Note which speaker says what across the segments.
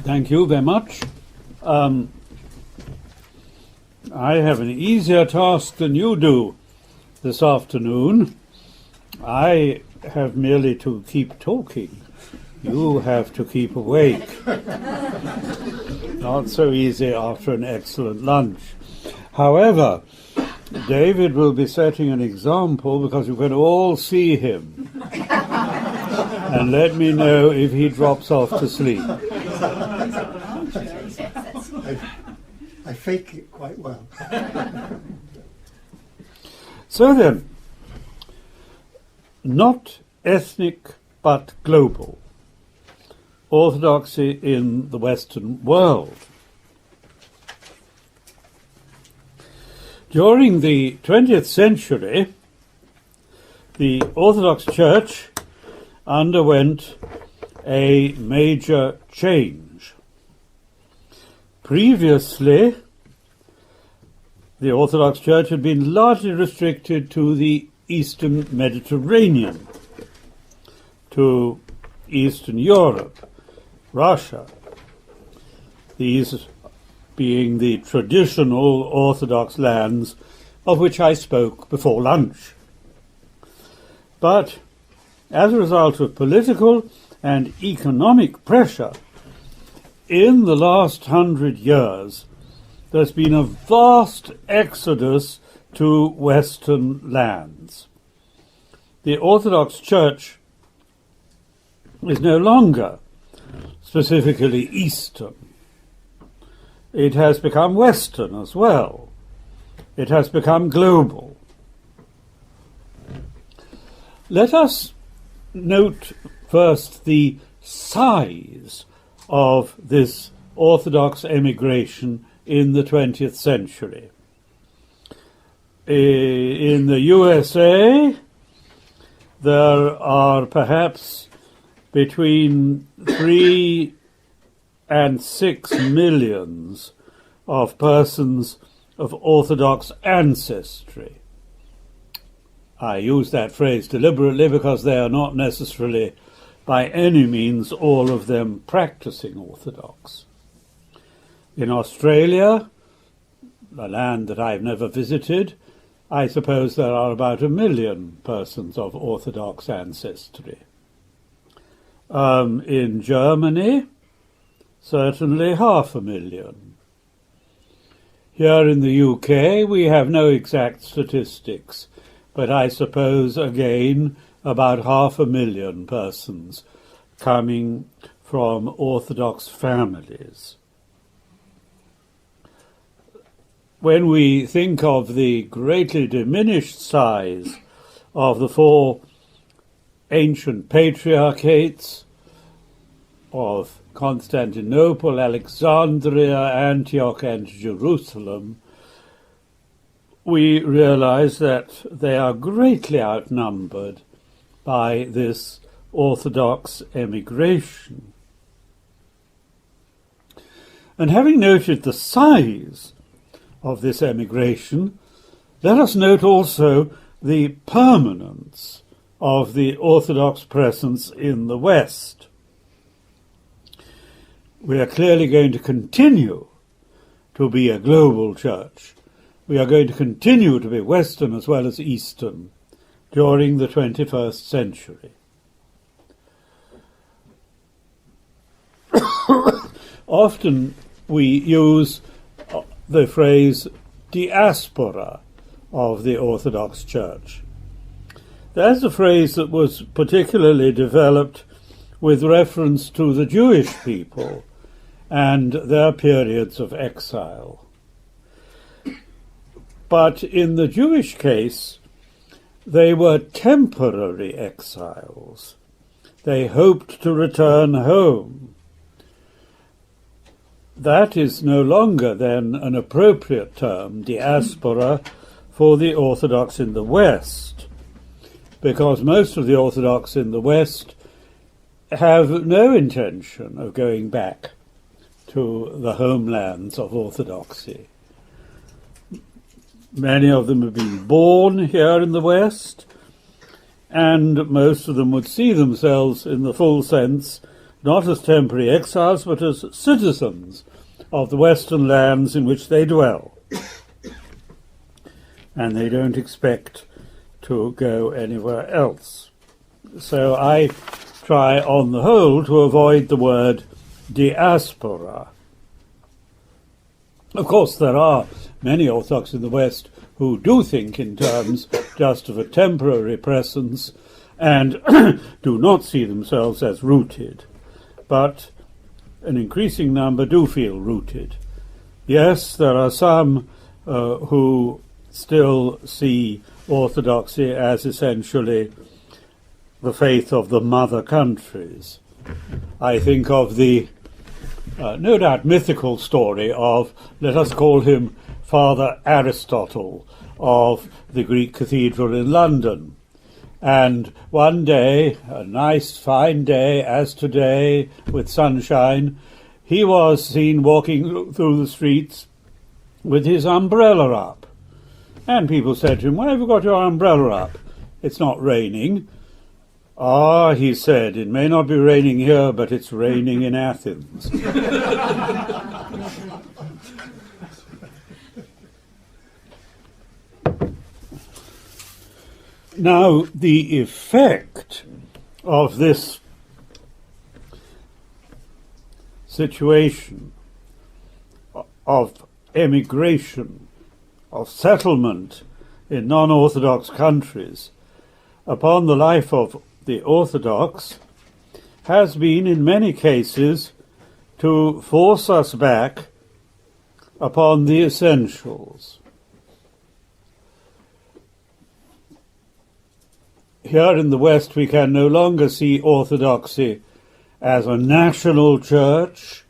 Speaker 1: Thank you very much. I have an easier task than you do this afternoon. I have merely to keep talking. You have to keep awake. Not so easy after an excellent lunch. However, David will be setting an example because you're going to all see him. And let me know if he drops off to sleep.
Speaker 2: I fake it quite well.
Speaker 1: So then, not ethnic but global. Orthodoxy in the Western world. During the 20th century, the Orthodox Church underwent a major change. Previously, the Orthodox Church had been largely restricted to the Eastern Mediterranean, to Eastern Europe, Russia, these being the traditional Orthodox lands of which I spoke before lunch. But as a result of political and economic pressure, in the last 100 years, there's been a vast exodus to Western lands. The Orthodox Church is no longer specifically Eastern. It has become Western as well. It has become global. Let us note first the size of this Orthodox emigration in the 20th century. In the USA, there are perhaps between 3 and 6 millions of persons of Orthodox ancestry. I use that phrase deliberately because they are not necessarily by any means all of them practicing Orthodox. In Australia, a land that I've never visited, I suppose there are about 1 million persons of Orthodox ancestry. In Germany, certainly 500,000. Here in the UK, we have no exact statistics, but I suppose, again, about 500,000 persons coming from Orthodox families. When we think of the greatly diminished size of the 4 ancient patriarchates of Constantinople, Alexandria, Antioch, and Jerusalem, we realize that they are greatly outnumbered by this Orthodox emigration. And having noted the size of this emigration, let us note also the permanence of the Orthodox presence in the West. We are clearly going to continue to be a global church. We are going to continue to be Western as well as Eastern during the 21st century. Often we use the phrase diaspora of the Orthodox Church. That's a phrase that was particularly developed with reference to the Jewish people and their periods of exile. But in the Jewish case, they were temporary exiles. They hoped to return home. That is no longer then an appropriate term, diaspora, for the Orthodox in the West, because most of the Orthodox in the West have no intention of going back to the homelands of Orthodoxy. Many of them have been born here in the West, and most of them would see themselves, in the full sense, not as temporary exiles, but as citizens of the Western lands in which they dwell. And they don't expect to go anywhere else. So I try, on the whole, to avoid the word diaspora. Of course, there are many Orthodox in the West who do think in terms just of a temporary presence and do not see themselves as rooted. But an increasing number do feel rooted. Yes, there are some who still see Orthodoxy as essentially the faith of the mother countries. I think of the no doubt mythical story of, let us call him Father Aristotle of the Greek cathedral in London. And one day, a nice fine day as today with sunshine, he was seen walking through the streets with his umbrella up. And people said to him, "Why have you got your umbrella up? It's not raining." "Ah," he said, "it may not be raining here, but it's raining in Athens." Now, the effect of this situation of emigration, of settlement in non-Orthodox countries upon the life of the Orthodox has been, in many cases, to force us back upon the essentials. Here in the West, we can no longer see Orthodoxy as a national church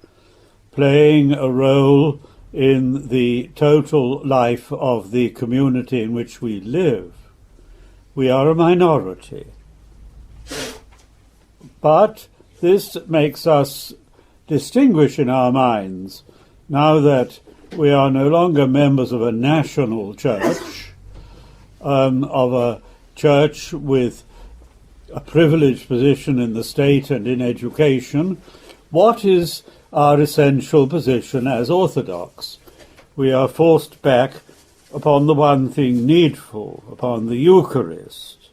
Speaker 1: playing a role in the total life of the community in which we live. We are a minority. But this makes us distinguish in our minds, now that we are no longer members of a national church, of a church with a privileged position in the state and in education, what is our essential position as Orthodox? We are forced back upon the one thing needful, upon the Eucharist.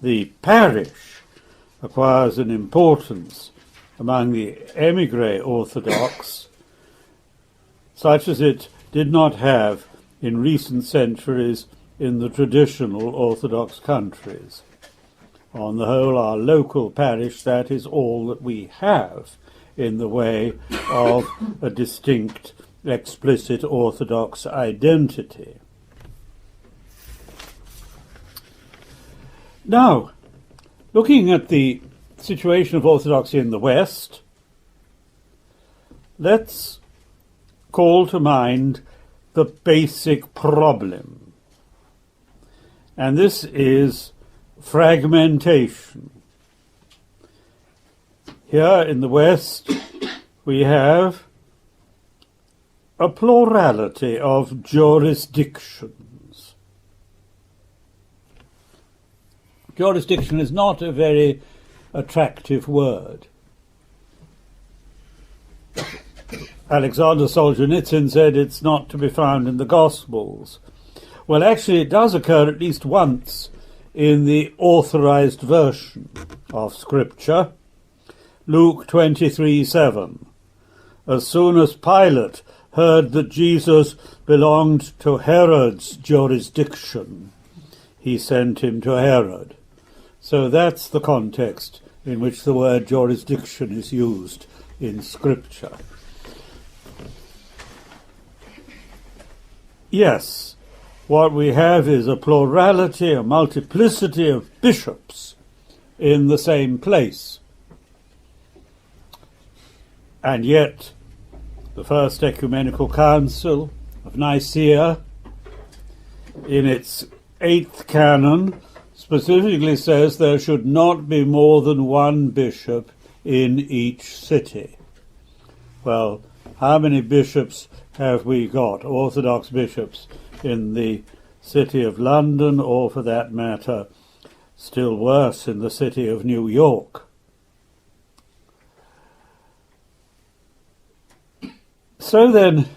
Speaker 1: The parish acquires an importance among the émigré Orthodox such as it did not have in recent centuries in the traditional Orthodox countries. On the whole, our local parish, that is all that we have in the way of a distinct, explicit Orthodox identity. Now, looking at the situation of Orthodoxy in the West, let's call to mind the basic problem. And this is fragmentation. Here in the West, we have a plurality of jurisdictions. Jurisdiction is not a very attractive word. Alexander Solzhenitsyn said it's not to be found in the Gospels. Well, actually, it does occur at least once in the authorized version of Scripture. Luke 23:7. As soon as Pilate heard that Jesus belonged to Herod's jurisdiction, he sent him to Herod. So that's the context in which the word jurisdiction is used in Scripture. Yes, what we have is a plurality, a multiplicity of bishops in the same place. And yet, the First Ecumenical Council of Nicaea, in its 8th canon, specifically says there should not be more than one bishop in each city. Well, how many bishops have we got, Orthodox bishops, in the city of London, or for that matter, still worse, in the city of New York? So then,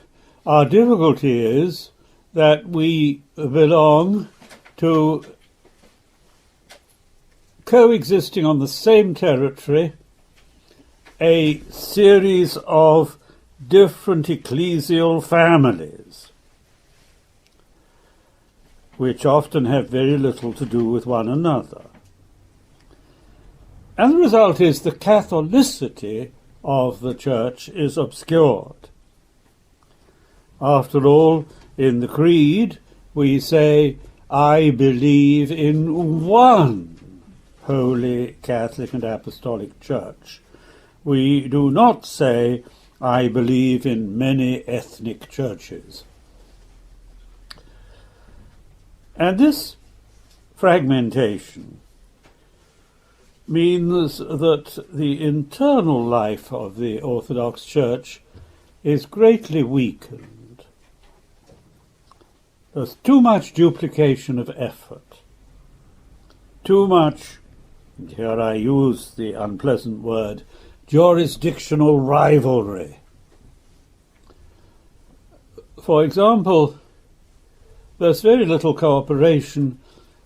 Speaker 1: our difficulty is that we belong to coexisting on the same territory a series of different ecclesial families, which often have very little to do with one another. And the result is the Catholicity of the Church is obscured. After all, in the Creed, we say, I believe in one Holy Catholic and Apostolic Church. We do not say, I believe in many ethnic churches. And this fragmentation means that the internal life of the Orthodox Church is greatly weakened. There's too much duplication of effort, too much, and here I use the unpleasant word, jurisdictional rivalry. For example, there's very little cooperation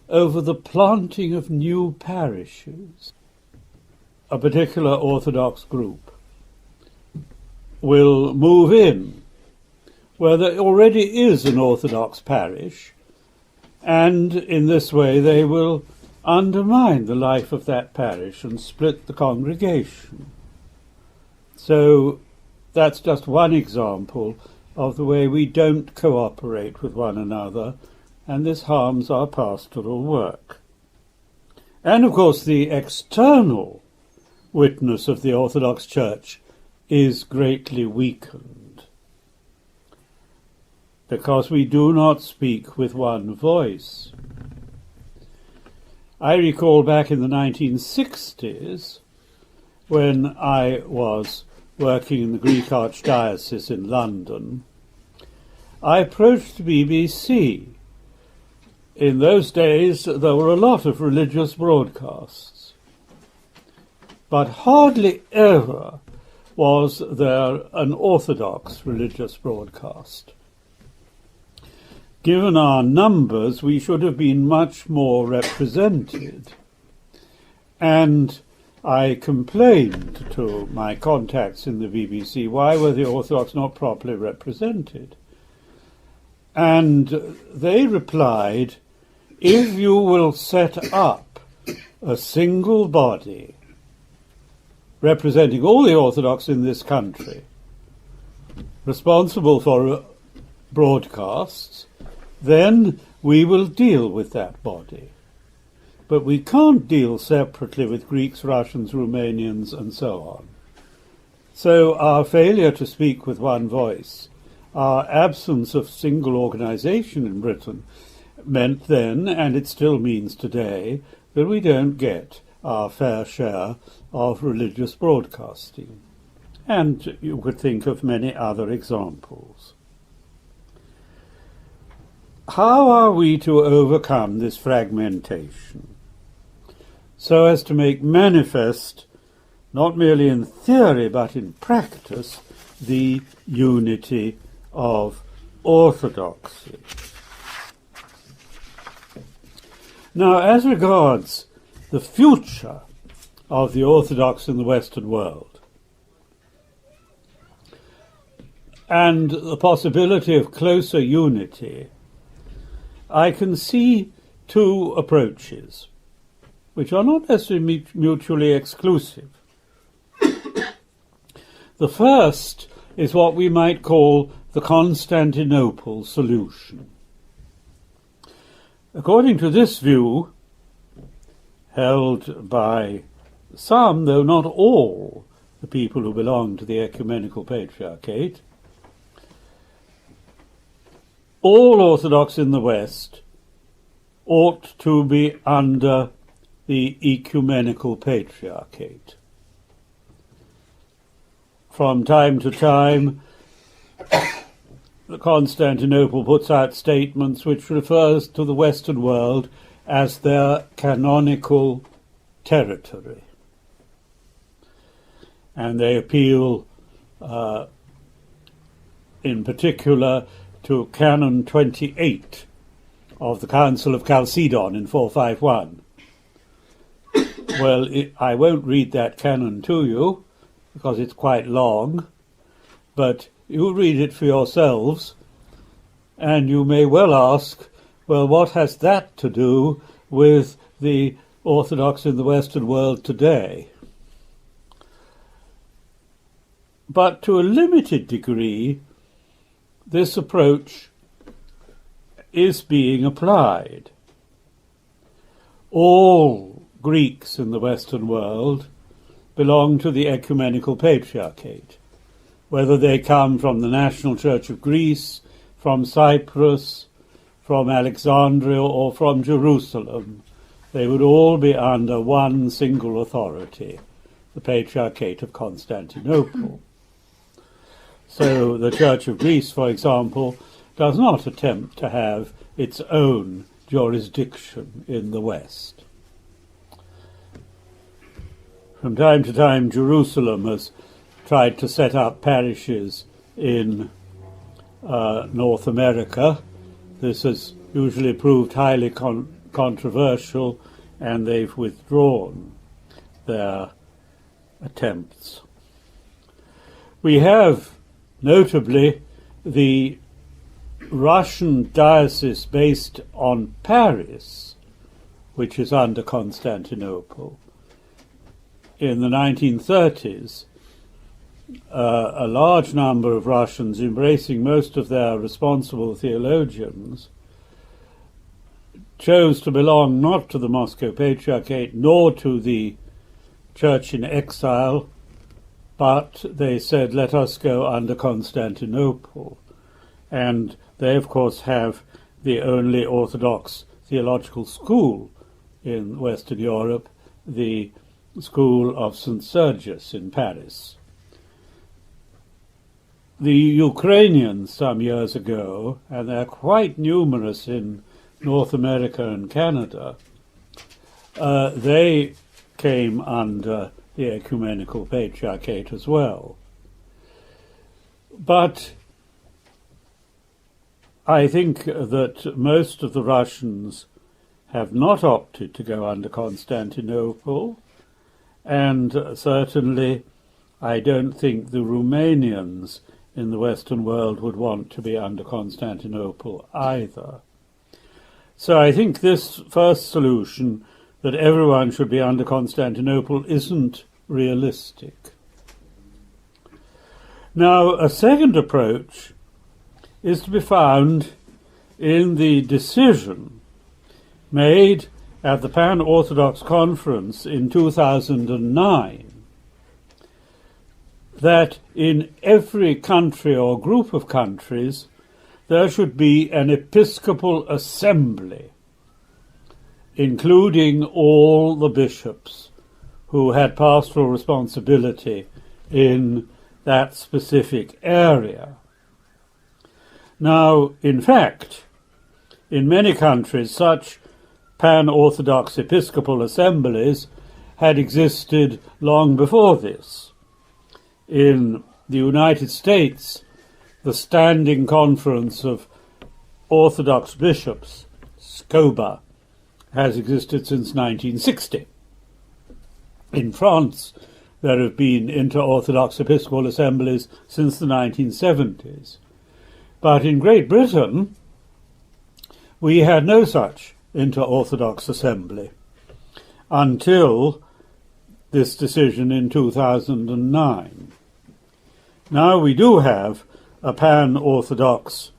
Speaker 1: over the planting of new parishes. A particular Orthodox group will move in where there already is an Orthodox parish, and in this way they will undermine the life of that parish and split the congregation. So that's just one example of the way we don't cooperate with one another, and this harms our pastoral work. And of course the external witness of the Orthodox Church is greatly weakened, because we do not speak with one voice. I recall back in the 1960s, when I was working in the Greek Archdiocese in London, I approached the BBC. In those days, there were a lot of religious broadcasts, but hardly ever was there an Orthodox religious broadcast. Given our numbers, we should have been much more represented. And I complained to my contacts in the BBC, why were the Orthodox not properly represented? And they replied, if you will set up a single body representing all the Orthodox in this country, responsible for broadcasts, then we will deal with that body. But we can't deal separately with Greeks, Russians, Romanians, and so on. So our failure to speak with one voice, our absence of single organisation in Britain, meant then, and it still means today, that we don't get our fair share of religious broadcasting. And you could think of many other examples. How are we to overcome this fragmentation so as to make manifest, not merely in theory but in practice, the unity of Orthodoxy? Now, as regards the future of the Orthodox in the Western world and the possibility of closer unity, I can see two approaches, which are not necessarily mutually exclusive. The first is what we might call the Constantinople solution. According to this view, held by some, though not all, the people who belong to the ecumenical patriarchate, all Orthodox in the West ought to be under the ecumenical patriarchate. From time to time, Constantinople puts out statements which refers to the Western world as their canonical territory. And they appeal in particular to Canon 28 of the Council of Chalcedon in 451. Well, I won't read that canon to you because it's quite long, but you read it for yourselves, and you may well ask, well, what has that to do with the Orthodox in the Western world today? But to a limited degree, this approach is being applied. All Greeks in the Western world belong to the ecumenical patriarchate, whether they come from the National Church of Greece, from Cyprus, from Alexandria, or from Jerusalem. They would all be under one single authority, the Patriarchate of Constantinople. So the Church of Greece, for example, does not attempt to have its own jurisdiction in the West. From time to time, Jerusalem has tried to set up parishes in North America. This has usually proved highly controversial, and they've withdrawn their attempts. We have, notably, the Russian diocese based on Paris, which is under Constantinople. In the 1930s, a large number of Russians, embracing most of their responsible theologians, chose to belong not to the Moscow Patriarchate nor to the Church in Exile, but they said, let us go under Constantinople. And they, of course, have the only Orthodox theological school in Western Europe, the School of St. Sergius in Paris. The Ukrainians some years ago, and they're quite numerous in North America and Canada, they came under the ecumenical patriarchate as well. But I think that most of the Russians have not opted to go under Constantinople, and certainly I don't think the Romanians in the Western world would want to be under Constantinople either. So I think this first solution, that everyone should be under Constantinople, isn't realistic. Now, a second approach is to be found in the decision made at the Pan-Orthodox Conference in 2009 that in every country or group of countries there should be an episcopal assembly, including all the bishops who had pastoral responsibility in that specific area. Now, in fact, in many countries, such pan-Orthodox episcopal assemblies had existed long before this. In the United States, the Standing Conference of Orthodox Bishops, SCOBA, has existed since 1960. In France, there have been inter-Orthodox episcopal assemblies since the 1970s. But in Great Britain, we had no such inter-Orthodox assembly until this decision in 2009. Now we do have a pan-Orthodox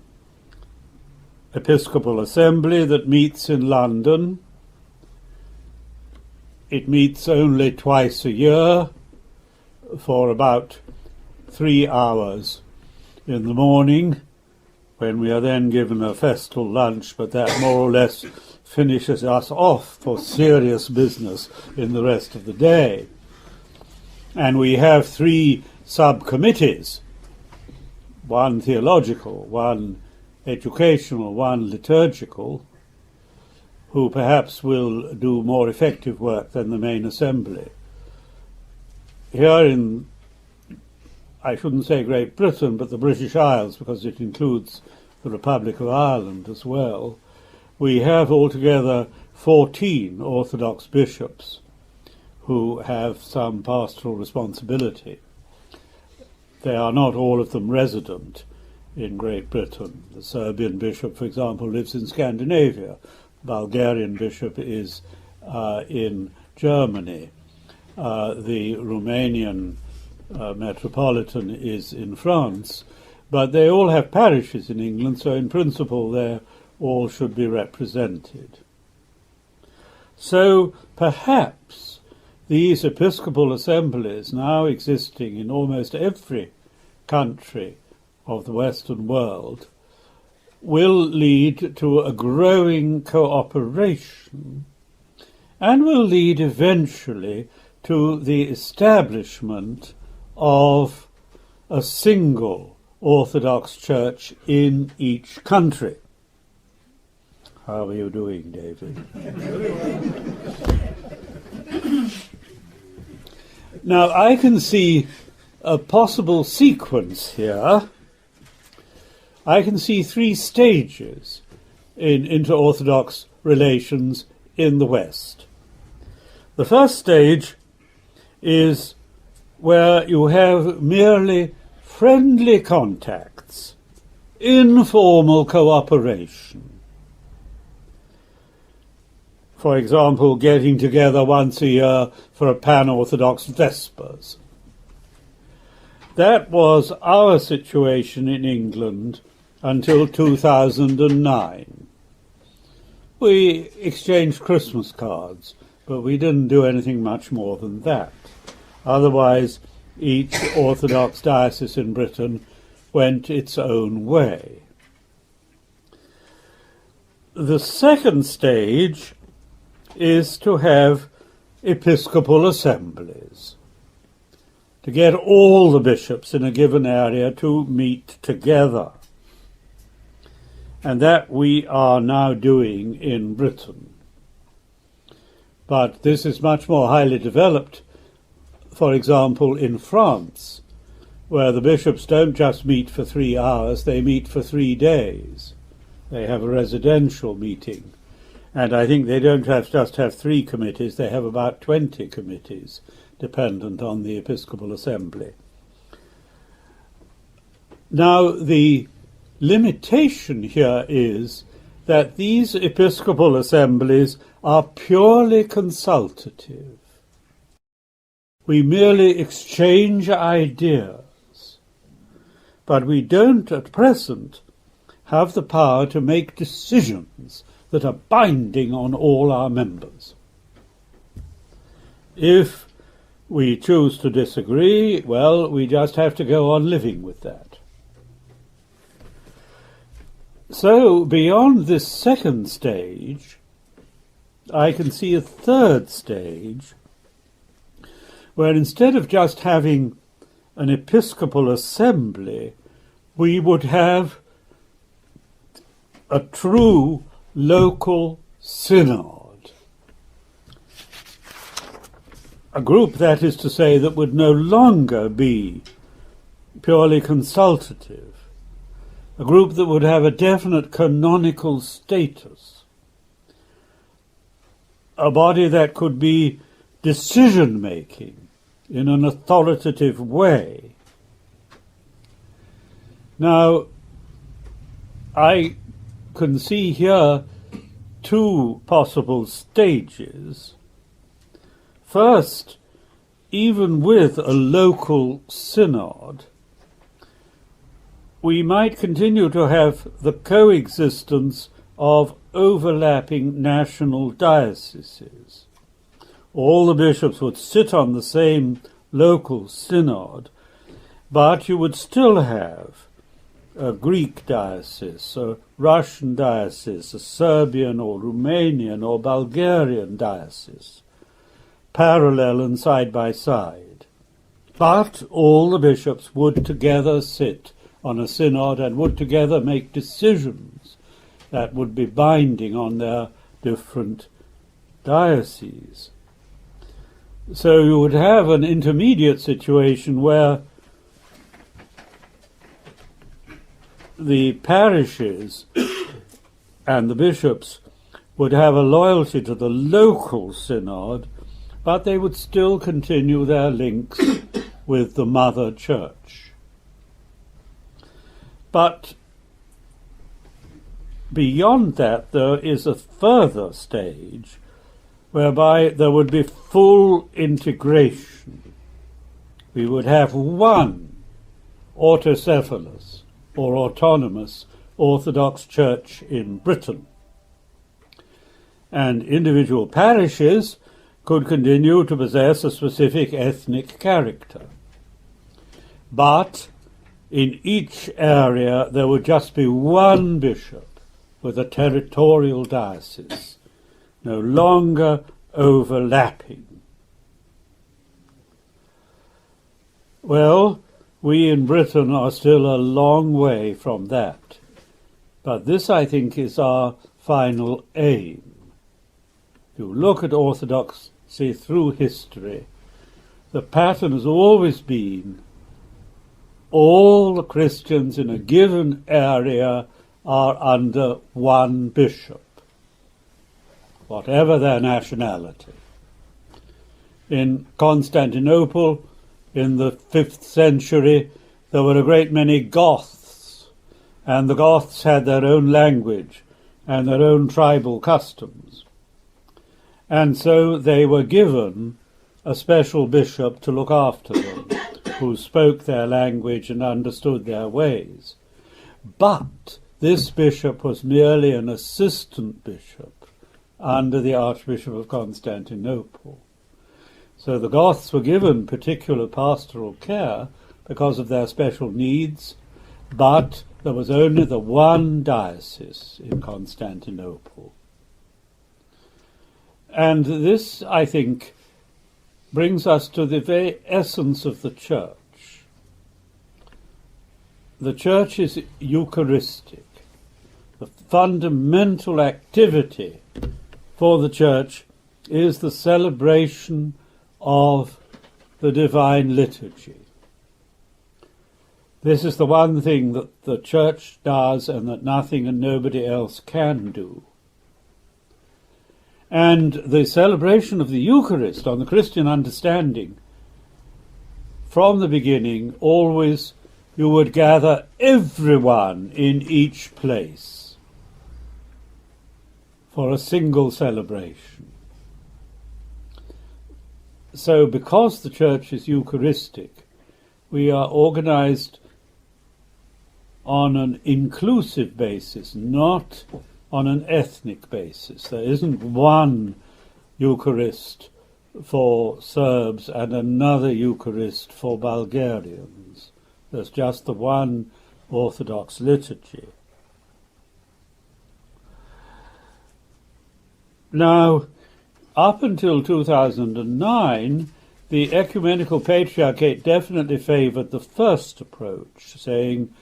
Speaker 1: Episcopal Assembly that meets in London. It meets only twice a year for about 3 hours in the morning, when we are then given a festal lunch, but that more or less finishes us off for serious business in the rest of the day. And we have 3 subcommittees, one theological, one educational, one liturgical, who perhaps will do more effective work than the main assembly. Here in I shouldn't say Great Britain, but the British Isles, because it includes the Republic of Ireland as well, we have altogether 14 Orthodox bishops who have some pastoral responsibility. They are not all of them resident in Great Britain. The Serbian bishop, for example, lives in Scandinavia. The Bulgarian bishop is in Germany. The Romanian Metropolitan is in France. But they all have parishes in England, so in principle they all should be represented. So perhaps these episcopal assemblies, now existing in almost every country of the Western world, will lead to a growing cooperation and will lead eventually to the establishment of a single Orthodox Church in each country. How are you doing, David? Now, I can see a possible sequence here. I can see 3 stages in inter-Orthodox relations in the West. The first stage is where you have merely friendly contacts, informal cooperation. For example, getting together once a year for a pan-Orthodox Vespers. That was our situation in England until 2009. We exchanged Christmas cards, but we didn't do anything much more than that. Otherwise, each Orthodox diocese in Britain went its own way. The second stage is to have episcopal assemblies, to get all the bishops in a given area to meet together. And that we are now doing in Britain. But this is much more highly developed, for example, in France, where the bishops don't just meet for 3 hours, they meet for 3 days. They have a residential meeting. And I think they don't just have 3 committees, they have about 20 committees, dependent on the Episcopal Assembly. Now, the limitation here is that these Episcopal Assemblies are purely consultative. We merely exchange ideas, but we don't at present have the power to make decisions that are binding on all our members. If we choose to disagree, well, we just have to go on living with that. So, beyond this second stage, I can see a third stage, where instead of just having an episcopal assembly, we would have a true local synod. A group, that is to say, that would no longer be purely consultative. A group that would have a definite canonical status. A body that could be decision-making in an authoritative way. Now, I can see here 2 possible stages. First, even with a local synod, we might continue to have the coexistence of overlapping national dioceses. All the bishops would sit on the same local synod, but you would still have a Greek diocese, a Russian diocese, a Serbian or Romanian or Bulgarian diocese, parallel and side by side. But all the bishops would together sit on a synod and would together make decisions that would be binding on their different dioceses. So you would have an intermediate situation where the parishes and the bishops would have a loyalty to the local synod, but they would still continue their links with the mother church. But beyond that, there is a further stage whereby there would be full integration. We would have one autocephalous or autonomous Orthodox Church in Britain, and individual parishes could continue to possess a specific ethnic character. But in each area there would just be one bishop with a territorial diocese, no longer overlapping. Well, we in Britain are still a long way from that, but this, I think, is our final aim. If you look at Orthodoxy through history, the pattern has always been all the Christians in a given area are under one bishop, whatever their nationality. In Constantinople, in the 5th century, there were a great many Goths, and the Goths had their own language and their own tribal customs. And so they were given a special bishop to look after them, who spoke their language and understood their ways. But this bishop was merely an assistant bishop under the Archbishop of Constantinople. So the Goths were given particular pastoral care because of their special needs, but there was only the one diocese in Constantinople. And this, I think, brings us to the very essence of the Church. The Church is Eucharistic. The fundamental activity for the Church is the celebration of the divine liturgy. This is the one thing that the Church does and that nothing and nobody else can do. And the celebration of the Eucharist, on the Christian understanding, from the beginning, always you would gather everyone in each place for a single celebration. So because the Church is Eucharistic, we are organized on an inclusive basis, not on an ethnic basis. There isn't one Eucharist for Serbs and another Eucharist for Bulgarians. There's just the one Orthodox liturgy. Now, up until 2009, the ecumenical patriarchate definitely favoured the first approach, saying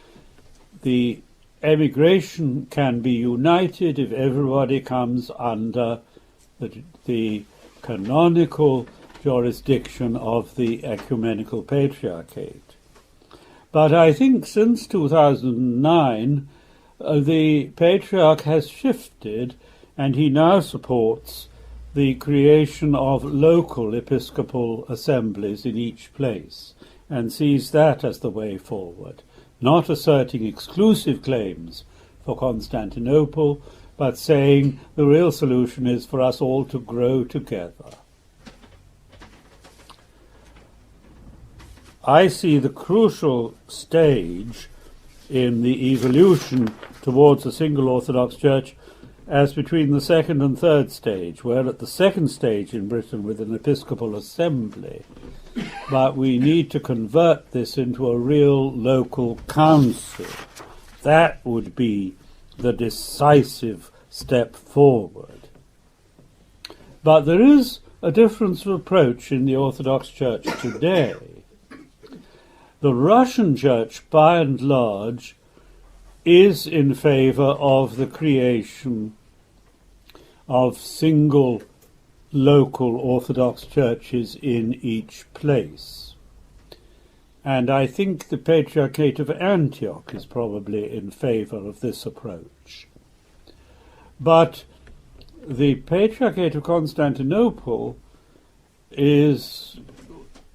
Speaker 1: the emigration can be united if everybody comes under the canonical jurisdiction of the ecumenical patriarchate. But I think since 2009, the patriarch has shifted, and he now supports the creation of local episcopal assemblies in each place, and sees that as the way forward, not asserting exclusive claims for Constantinople, but saying the real solution is for us all to grow together. I see the crucial stage in the evolution towards a single Orthodox Church as between the second and third stage. We're at the second stage in Britain with an episcopal assembly, but we need to convert this into a real local council. That would be the decisive step forward. But there is a difference of approach in the Orthodox Church today. The Russian Church, by and large, is in favour of the creation of single local Orthodox churches in each place. And I think the Patriarchate of Antioch is probably in favour of this approach. But the Patriarchate of Constantinople is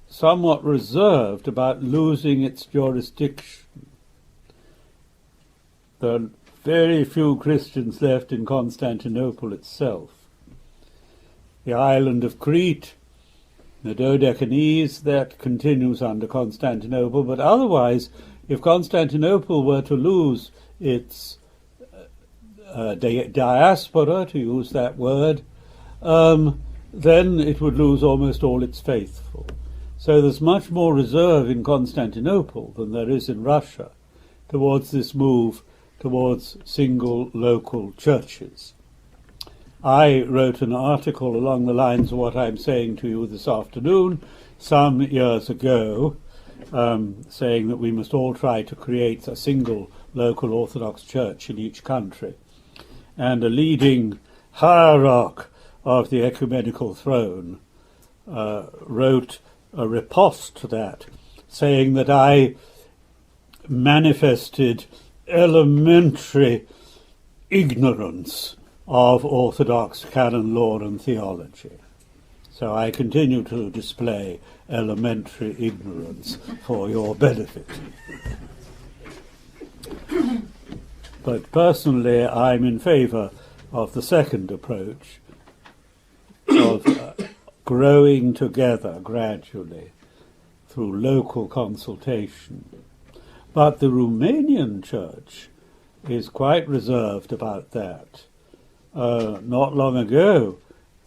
Speaker 1: somewhat reserved about losing its jurisdiction. There are very few Christians left in Constantinople itself. The island of Crete, the Dodecanese, that continues under Constantinople, but otherwise, if Constantinople were to lose its diaspora, to use that word, then it would lose almost all its faithful. So there's much more reserve in Constantinople than there is in Russia towards this move towards single local churches. I wrote an article along the lines of what I'm saying to you this afternoon some years ago, saying that we must all try to create a single local Orthodox church in each country. And a leading hierarch of the ecumenical throne wrote a riposte to that, saying that I manifested elementary ignorance of Orthodox canon law and theology. So I continue to display elementary ignorance for your benefit. But personally, I'm in favour of the second approach of growing together gradually through local consultation. But the Romanian church is quite reserved about that. Not long ago,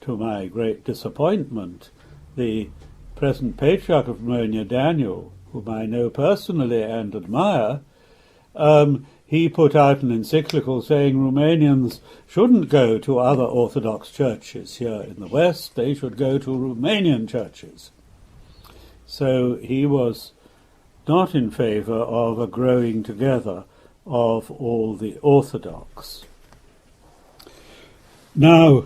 Speaker 1: to my great disappointment, the present Patriarch of Romania, Daniel, whom I know personally and admire, he put out an encyclical saying Romanians shouldn't go to other Orthodox churches here in the West, they should go to Romanian churches. So he was not in favour of a growing together of all the Orthodox. Now,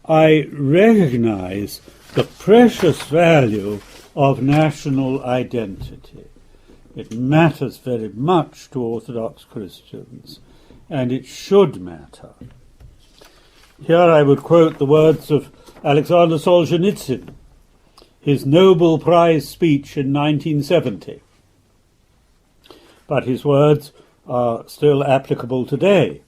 Speaker 1: I recognise the precious value of national identity. It matters very much to Orthodox Christians, and it should matter. Here I would quote the words of Alexander Solzhenitsyn, his Nobel Prize speech in 1970. But his words are still applicable today.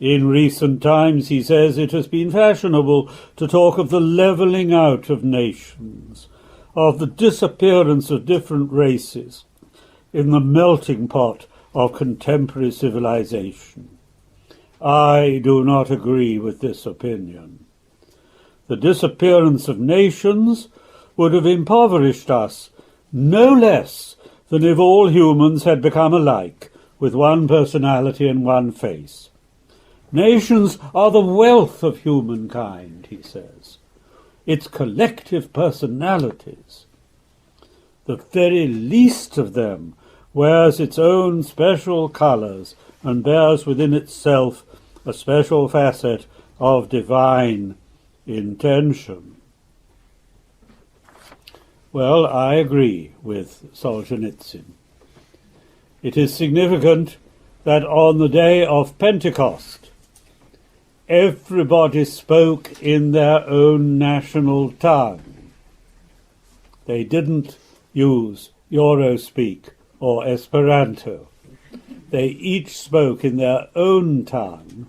Speaker 1: In recent times, he says, it has been fashionable to talk of the levelling out of nations, of the disappearance of different races in the melting pot of contemporary civilization. I do not agree with this opinion. The disappearance of nations would have impoverished us no less than if all humans had become alike, with one personality and one face. Nations are the wealth of humankind, he says, its collective personalities. The very least of them wears its own special colours and bears within itself a special facet of divine intention. Well, I agree with Solzhenitsyn. It is significant that on the day of Pentecost, everybody spoke in their own national tongue. They didn't use Eurospeak or Esperanto. They each spoke in their own tongue.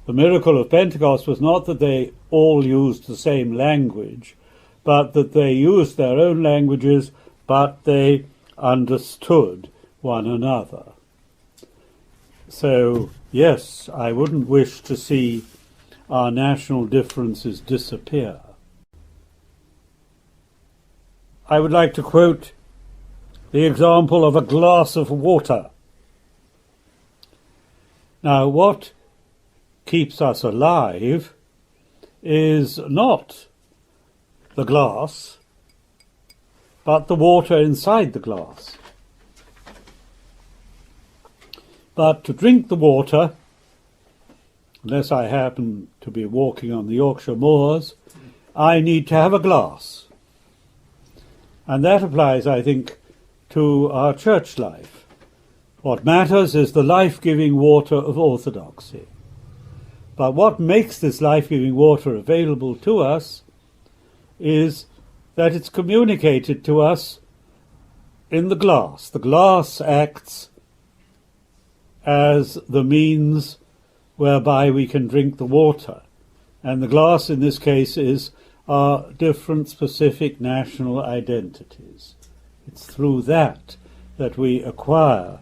Speaker 1: The miracle of Pentecost was not that they all used the same language, but that they used their own languages, but they understood one another. So, yes, I wouldn't wish to see our national differences disappear. I would like to quote the example of a glass of water. Now, what keeps us alive is not the glass, but the water inside the glass. But to drink the water, unless I happen to be walking on the Yorkshire moors, I need to have a glass. And that applies, I think, to our church life. What matters is the life-giving water of orthodoxy. But what makes this life-giving water available to us is that it's communicated to us in the glass. The glass acts as the means whereby we can drink the water. And the glass in this case is our different specific national identities. It's through that that we acquire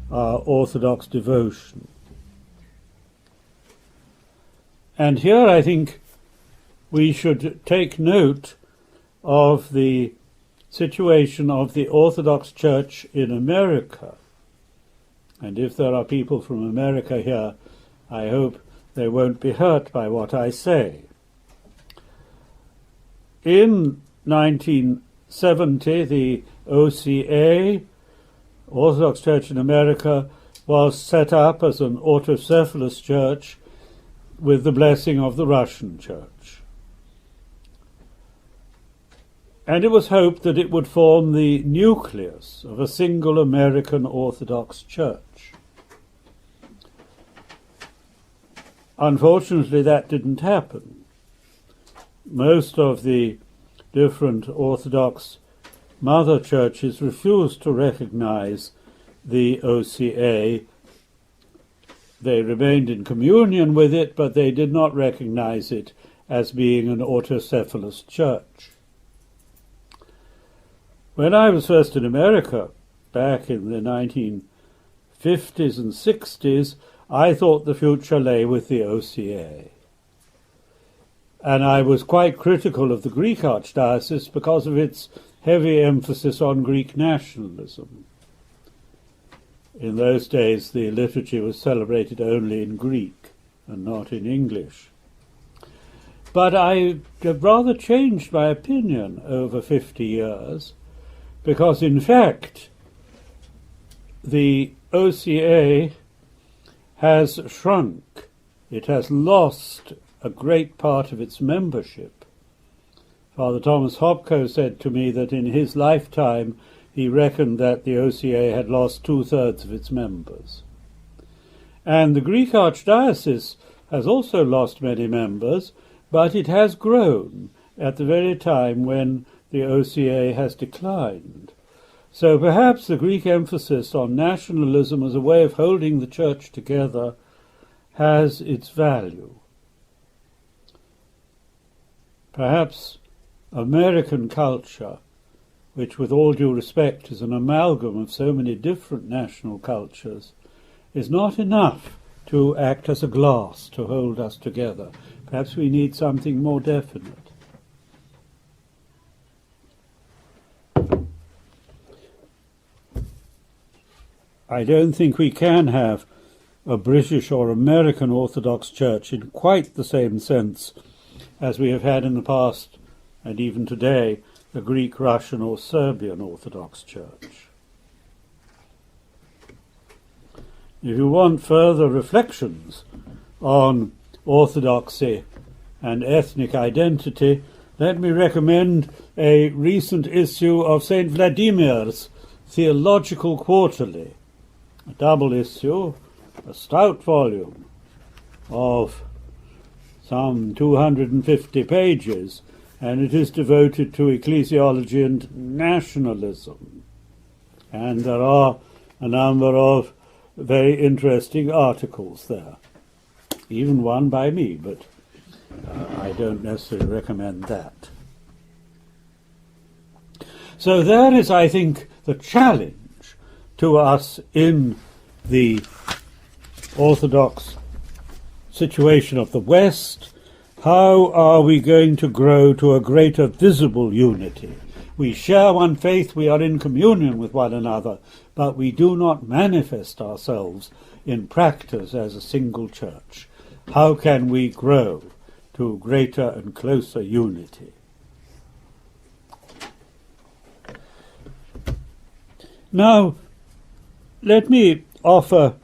Speaker 1: our Orthodox devotion. And here I think we should take note of the situation of the Orthodox Church in America. And if there are people from America here, I hope they won't be hurt by what I say. In 1970, the OCA, Orthodox Church in America, was set up as an autocephalous church with the blessing of the Russian Church. And it was hoped that it would form the nucleus of a single American Orthodox Church. Unfortunately, that didn't happen. Most of the different Orthodox mother churches refused to recognize the OCA. They remained in communion with it, but they did not recognize it as being an autocephalous church. When I was first in America, back in the 1950s and 60s, I thought the future lay with the OCA. And I was quite critical of the Greek Archdiocese because of its heavy emphasis on Greek nationalism. In those days, the liturgy was celebrated only in Greek and not in English. But I have rather changed my opinion over 50 years, because in fact, the OCA has shrunk. It has lost a great part of its membership. Father Thomas Hopko said to me that in his lifetime he reckoned that the OCA had lost 2/3 of its members. And the Greek Archdiocese has also lost many members, but it has grown at the very time when the OCA has declined. So perhaps the Greek emphasis on nationalism as a way of holding the Church together has its value. Perhaps American culture, which with all due respect is an amalgam of so many different national cultures, is not enough to act as a glass to hold us together. Perhaps we need something more definite. I don't think we can have a British or American Orthodox Church in quite the same sense as we have had in the past, and even today, the Greek, Russian or Serbian Orthodox Church. If you want further reflections on orthodoxy and ethnic identity, let me recommend a recent issue of St. Vladimir's Theological Quarterly, a double issue, a stout volume of some 250 pages, and it is devoted to ecclesiology and nationalism. And there are a number of very interesting articles there, even one by me, but I don't necessarily recommend that. So there is, I think, the challenge to us in the Orthodox situation of the West. How are we going to grow to a greater visible unity? We share one faith, we are in communion with one another, but we do not manifest ourselves in practice as a single church. How can we grow to greater and closer unity? Now, let me offer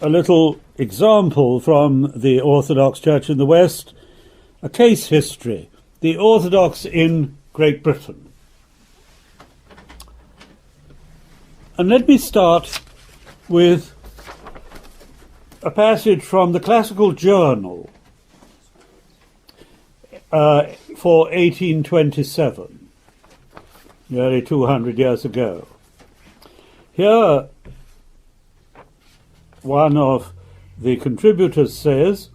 Speaker 1: a little example from the Orthodox Church in the West, a case history, the Orthodox in Great Britain. And let me start with a passage from the Classical Journal for 1827, nearly 200 years ago. Here, one of the contributors says,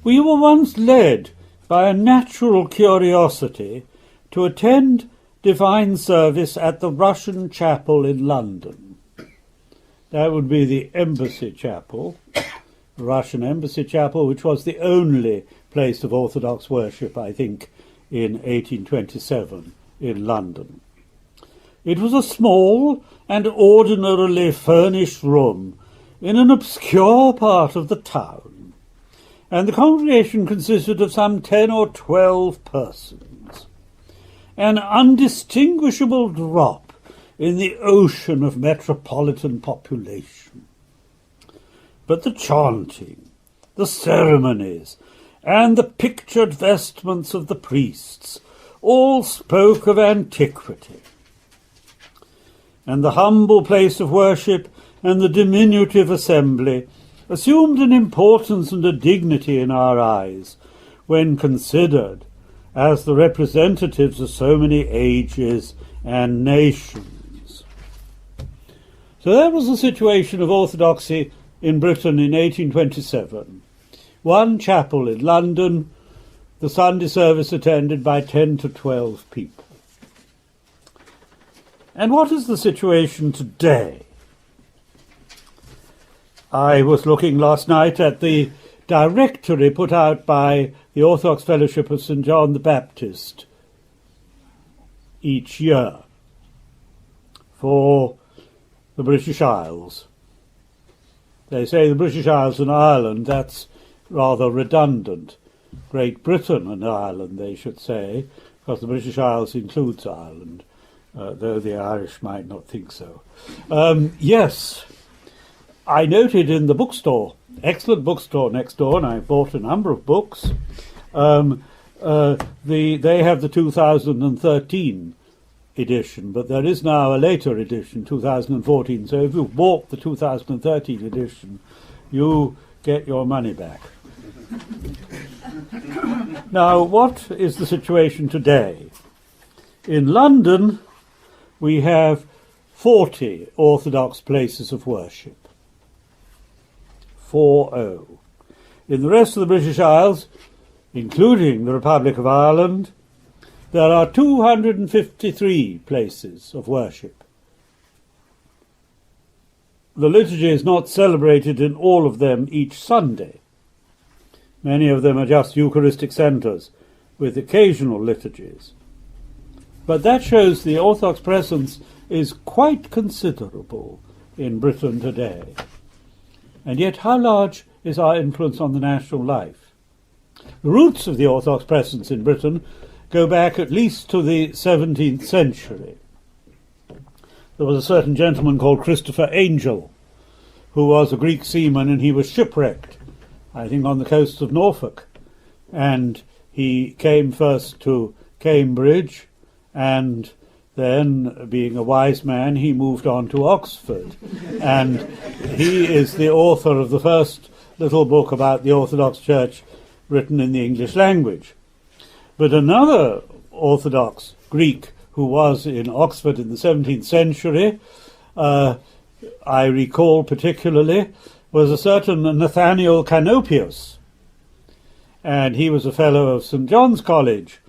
Speaker 1: "We were once led by a natural curiosity to attend divine service at the Russian chapel in London." That would be the Embassy Chapel, the Russian Embassy Chapel, which was the only place of Orthodox worship, I think, in 1827 in London. It was a small and ordinarily furnished room in an obscure part of the town, and the congregation consisted of some 10 or 12 persons, an undistinguishable drop in the ocean of metropolitan population. But the chanting, the ceremonies, and the pictured vestments of the priests all spoke of antiquity, and the humble place of worship and the diminutive assembly assumed an importance and a dignity in our eyes when considered as the representatives of so many ages and nations. So that was the situation of Orthodoxy in Britain in 1827. One chapel in London, the Sunday service attended by 10 to 12 people. And what is the situation today? I was looking last night at the directory put out by the Orthodox Fellowship of St. John the Baptist each year for the British Isles. They say the British Isles and Ireland, that's rather redundant. Great Britain and Ireland, they should say, because the British Isles includes Ireland, though the Irish might not think so. Yes, I noted in the bookstore, excellent bookstore next door, and I bought a number of books. They have the 2013 edition, but there is now a later edition, 2014. So if you've bought the 2013 edition, you get your money back. Now, what is the situation today? In London, we have 40 Orthodox places of worship. 40. In the rest of the British Isles, including the Republic of Ireland, there are 253 places of worship. The liturgy is not celebrated in all of them each Sunday. Many of them are just Eucharistic centres with occasional liturgies. But that shows the Orthodox presence is quite considerable in Britain today. And yet how large is our influence on the national life? The roots of the Orthodox presence in Britain go back at least to the 17th century. There was a certain gentleman called Christopher Angel, who was a Greek seaman, and he was shipwrecked, I think, on the coast of Norfolk. And he came first to Cambridge, and then, being a wise man, he moved on to Oxford. And he is the author of the first little book about the Orthodox Church written in the English language. But another Orthodox Greek who was in Oxford in the 17th century, I recall particularly, was a certain Nathaniel Canopius. And he was a fellow of St. John's College.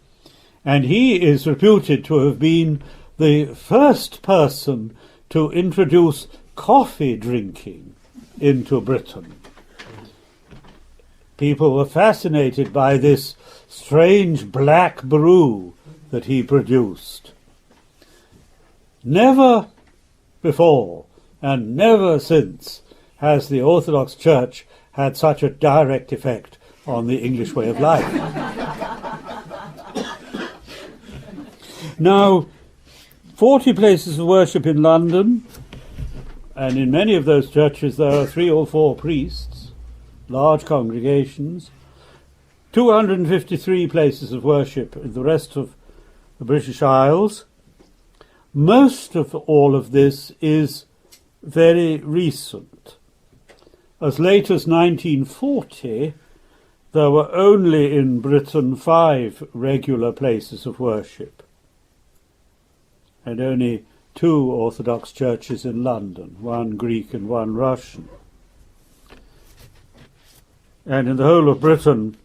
Speaker 1: And he is reputed to have been the first person to introduce coffee drinking into Britain. People were fascinated by this strange black brew that he produced. Never before and never since has the Orthodox Church had such a direct effect on the English way of life. Now, 40 places of worship in London, and in many of those churches there are 3 or 4 priests, large congregations, 253 places of worship in the rest of the British Isles. most of all of this is very recent. As late as 1940, there were only in Britain 5 regular places of worship, and only 2 Orthodox churches in London, 1 Greek and 1 Russian. And in the whole of Britain,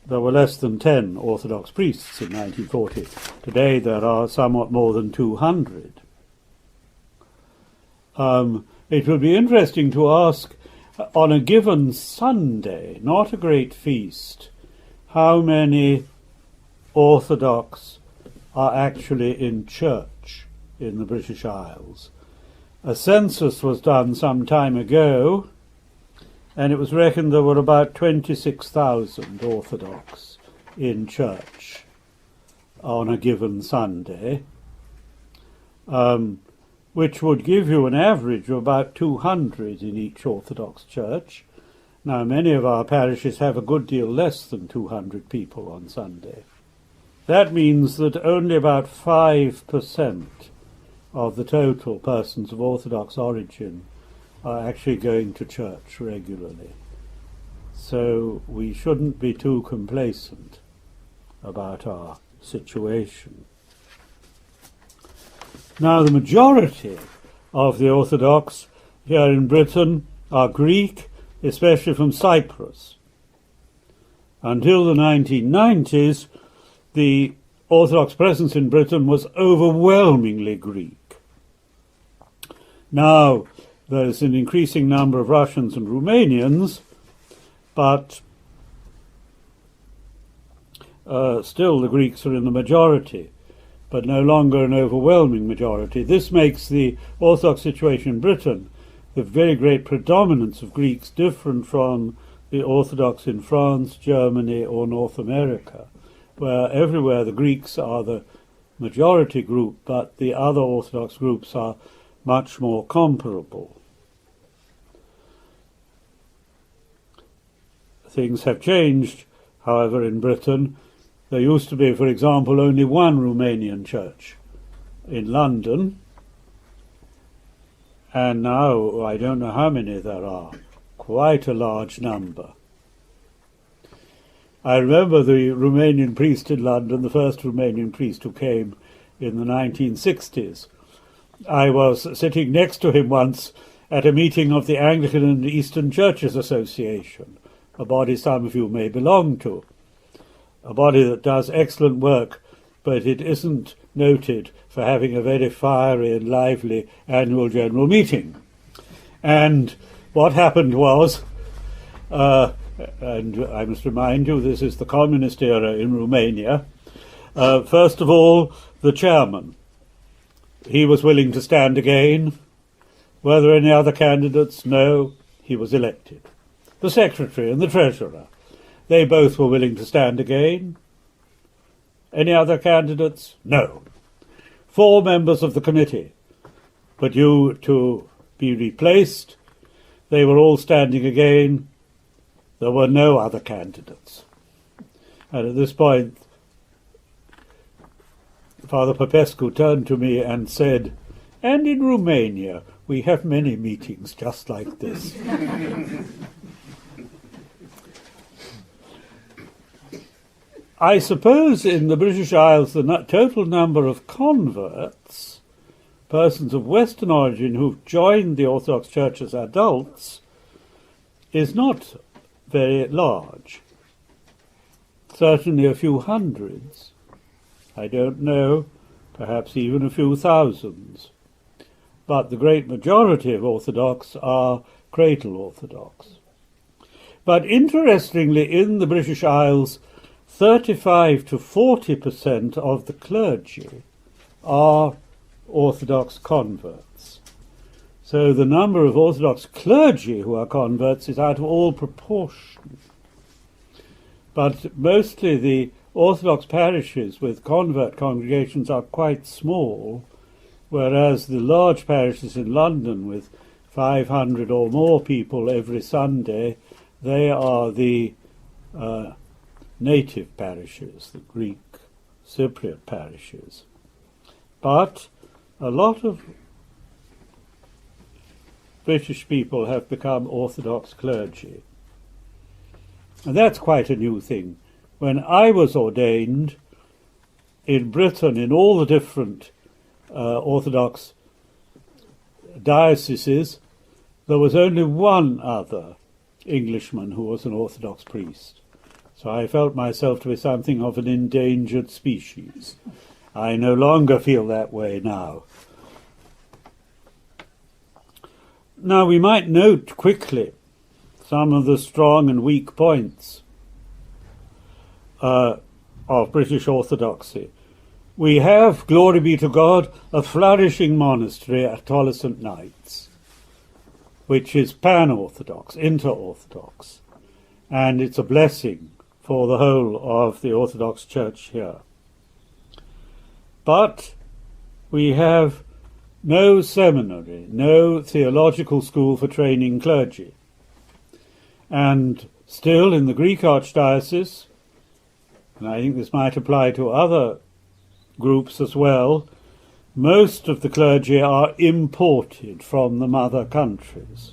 Speaker 1: there were less than 10 Orthodox priests in 1940. Today there are somewhat more than 200. It would be interesting to ask, on a given Sunday, not a great feast, how many Orthodox are actually in church in the British Isles. A census was done some time ago, and it was reckoned there were about 26,000 Orthodox in church on a given Sunday, which would give you an average of about 200 in each Orthodox church. Now, many of our parishes have a good deal less than 200 people on Sunday. That means that only about 5% of the total persons of Orthodox origin are actually going to church regularly. So we shouldn't be too complacent about our situation. Now, the majority of the Orthodox here in Britain are Greek, especially from Cyprus. Until the 1990s, the Orthodox presence in Britain was overwhelmingly Greek. Now, there is an increasing number of Russians and Romanians, but still the Greeks are in the majority, but no longer an overwhelming majority. This makes the Orthodox situation in Britain, the very great predominance of Greeks, different from the Orthodox in France, Germany, or North America, where everywhere the Greeks are the majority group, but the other Orthodox groups are much more comparable. Things have changed, however, in Britain. There used to be, for example, only 1 Romanian church in London, and now I don't know how many there are, quite a large number. I remember the Romanian priest in London, the first Romanian priest who came in the 1960s. I was sitting next to him once at a meeting of the Anglican and Eastern Churches Association, a body some of you may belong to, a body that does excellent work, but it isn't noted for having a very fiery and lively annual general meeting. And what happened was, and I must remind you, this is the communist era in Romania, first of all, the chairman. He was willing to stand again. Were there any other candidates? No, he was elected. The secretary and the treasurer, they both were willing to stand again. Any other candidates? No. 4 members of the committee, but due to be replaced, they were all standing again. There were no other candidates. And at this point, Father Popescu turned to me and said, "And in Romania, we have many meetings just like this." I suppose in the British Isles the total number of converts, persons of Western origin who've joined the Orthodox Church as adults, is not very large. Certainly a few hundreds. I don't know, perhaps even a few thousands. But the great majority of Orthodox are cradle Orthodox. But interestingly, in the British Isles, 35 to 40% of the clergy are Orthodox converts. So the number of Orthodox clergy who are converts is out of all proportion. But mostly the Orthodox parishes with convert congregations are quite small, whereas the large parishes in London with 500 or more people every Sunday, they are the native parishes, the Greek Cypriot parishes. But a lot of British people have become Orthodox clergy. And that's quite a new thing. When I was ordained in Britain, in all the different Orthodox dioceses, there was only one other Englishman who was an Orthodox priest. So I felt myself to be something of an endangered species. I no longer feel that way now. Now we might note quickly some of the strong and weak points of British Orthodoxy. We have, glory be to God, a flourishing monastery at Tolleson Knights, which is pan-Orthodox, inter-Orthodox, and it's a blessing for the whole of the Orthodox Church here. But we have no seminary, no theological school for training clergy. And still in the Greek Archdiocese, and I think this might apply to other groups as well, most of the clergy are imported from the mother countries.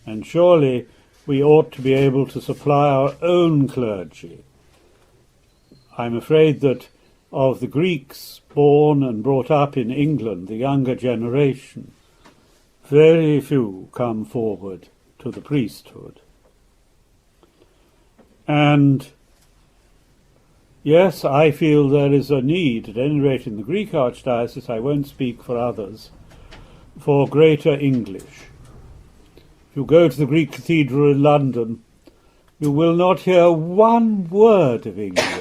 Speaker 1: And surely we ought to be able to supply our own clergy. I'm afraid that of the Greeks born and brought up in England, the younger generation, very few come forward to the priesthood. And yes, I feel there is a need, at any rate in the Greek Archdiocese, I won't speak for others, for greater English. If you go to the Greek Cathedral in London, you will not hear one word of English.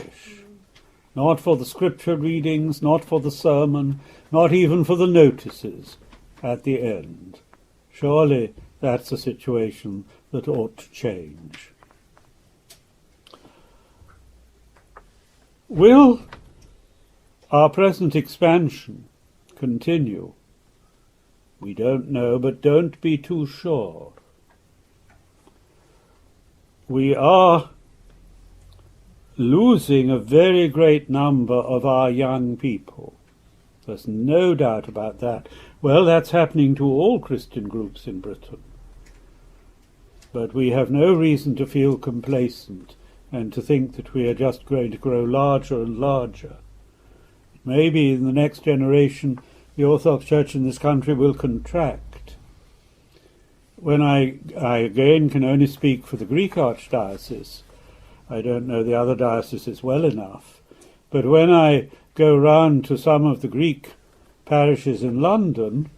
Speaker 1: Not for the scripture readings, not for the sermon, not even for the notices at the end. Surely that's a situation that ought to change. Will our present expansion continue? We don't know, but don't be too sure. We are losing a very great number of our young people. There's no doubt about that. Well, that's happening to all Christian groups in Britain. But we have no reason to feel complacent and to think that we are just going to grow larger and larger. Maybe in the next generation the Orthodox Church in this country will contract. When I again can only speak for the Greek Archdiocese, I don't know the other dioceses well enough, but when I go round to some of the Greek parishes in London,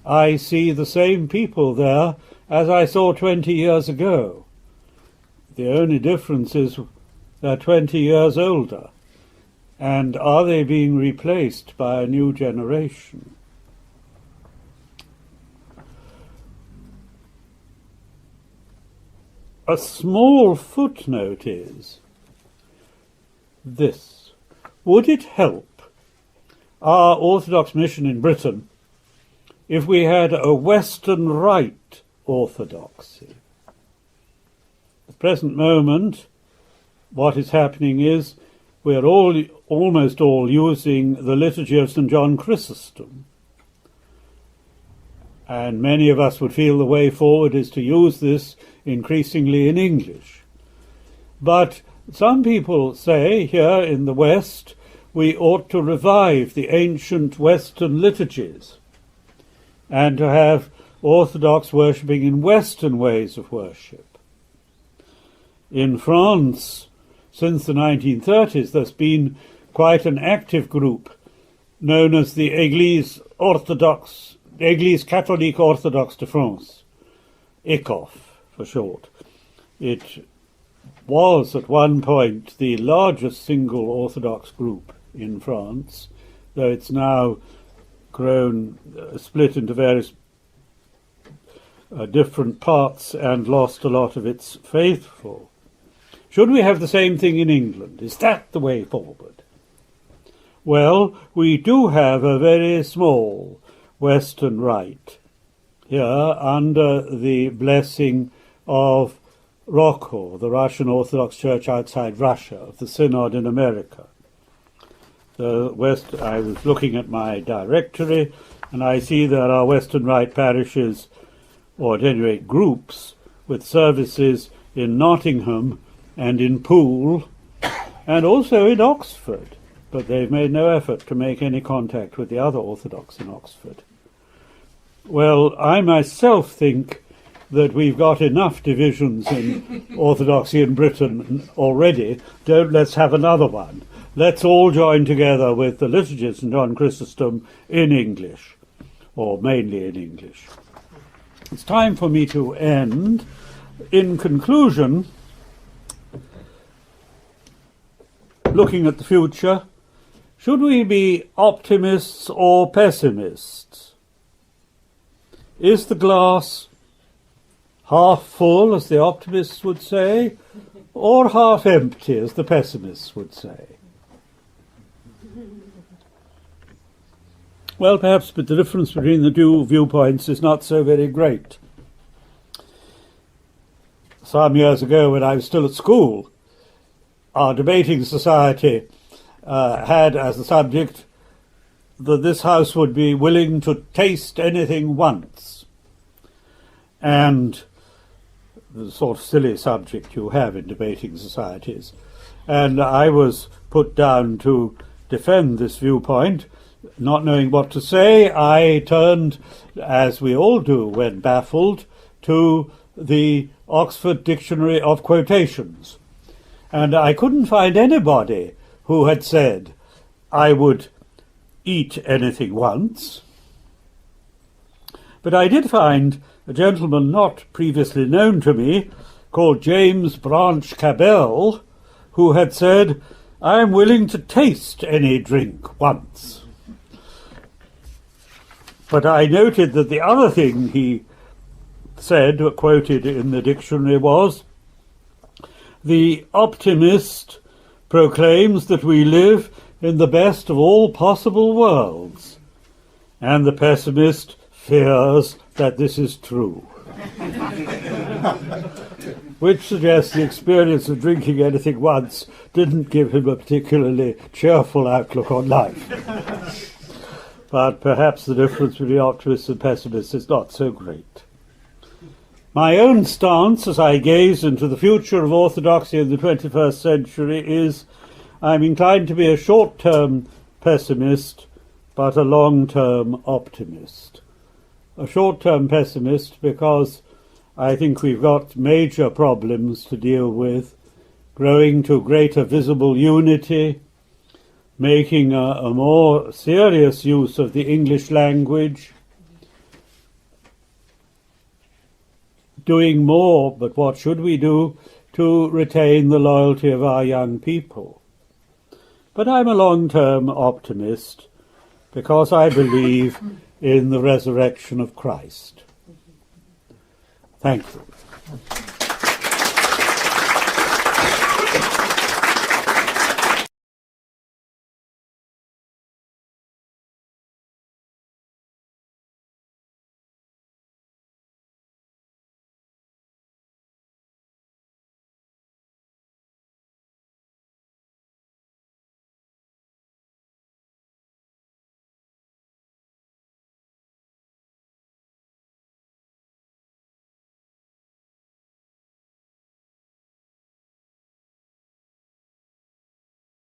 Speaker 1: I see the same people there as I saw 20 years ago. The only difference is they're 20 years older. And are they being replaced by a new generation? A small footnote is this. Would it help our Orthodox mission in Britain if we had a Western Rite Orthodoxy? At the present moment, what is happening is we're almost all using the liturgy of St. John Chrysostom. And many of us would feel the way forward is to use this increasingly in English. But some people say here in the West we ought to revive the ancient Western liturgies and to have Orthodox worshipping in Western ways of worship. In France, since the 1930s, there's been quite an active group known as the Église Catholique Orthodoxe de France, ECOF for short. It was at one point the largest single Orthodox group in France, though it's now grown, split into various different parts and lost a lot of its faithful. Should we have the same thing in England? Is that the way forward? Well, we do have a very small Western Rite here under the blessing of ROCO, the Russian Orthodox Church outside Russia, of the Synod in America. I was looking at my directory, and I see there are Western Rite parishes, or at any rate groups, with services in Nottingham and in Poole, and also in Oxford, but they've made no effort to make any contact with the other Orthodox in Oxford. Well, I myself think that we've got enough divisions in Orthodoxy in Britain already. Let's have another one. Let's all join together with the liturgies in John Chrysostom in English, or mainly in English. It's time for me to end. In conclusion, looking at the future, should we be optimists or pessimists? Is the glass half full, as the optimists would say, or half empty, as the pessimists would say? Well, perhaps, but the difference between the two viewpoints is not so very great. Some years ago, when I was still at school, our debating society had as a subject that this house would be willing to taste anything once. And the sort of silly subject you have in debating societies. And I was put down to defend this viewpoint. Not knowing what to say, I turned, as we all do when baffled, to the Oxford Dictionary of Quotations. And I couldn't find anybody who had said, I would eat anything once. But I did find a gentleman not previously known to me, called James Branch Cabell, who had said, I am willing to taste any drink once. But I noted that the other thing he said, quoted in the dictionary, was, the optimist proclaims that we live in the best of all possible worlds, and the pessimist fears that this is true. Which suggests the experience of drinking anything once didn't give him a particularly cheerful outlook on life. But perhaps the difference between optimists and pessimists is not so great. My own stance as I gaze into the future of Orthodoxy in the 21st century is I'm inclined to be a short-term pessimist, but a long-term optimist. A short-term pessimist because I think we've got major problems to deal with, growing to greater visible unity, making a more serious use of the English language, doing more, but what should we do to retain the loyalty of our young people? But I'm a long-term optimist because I believe in the resurrection of Christ. Thank you.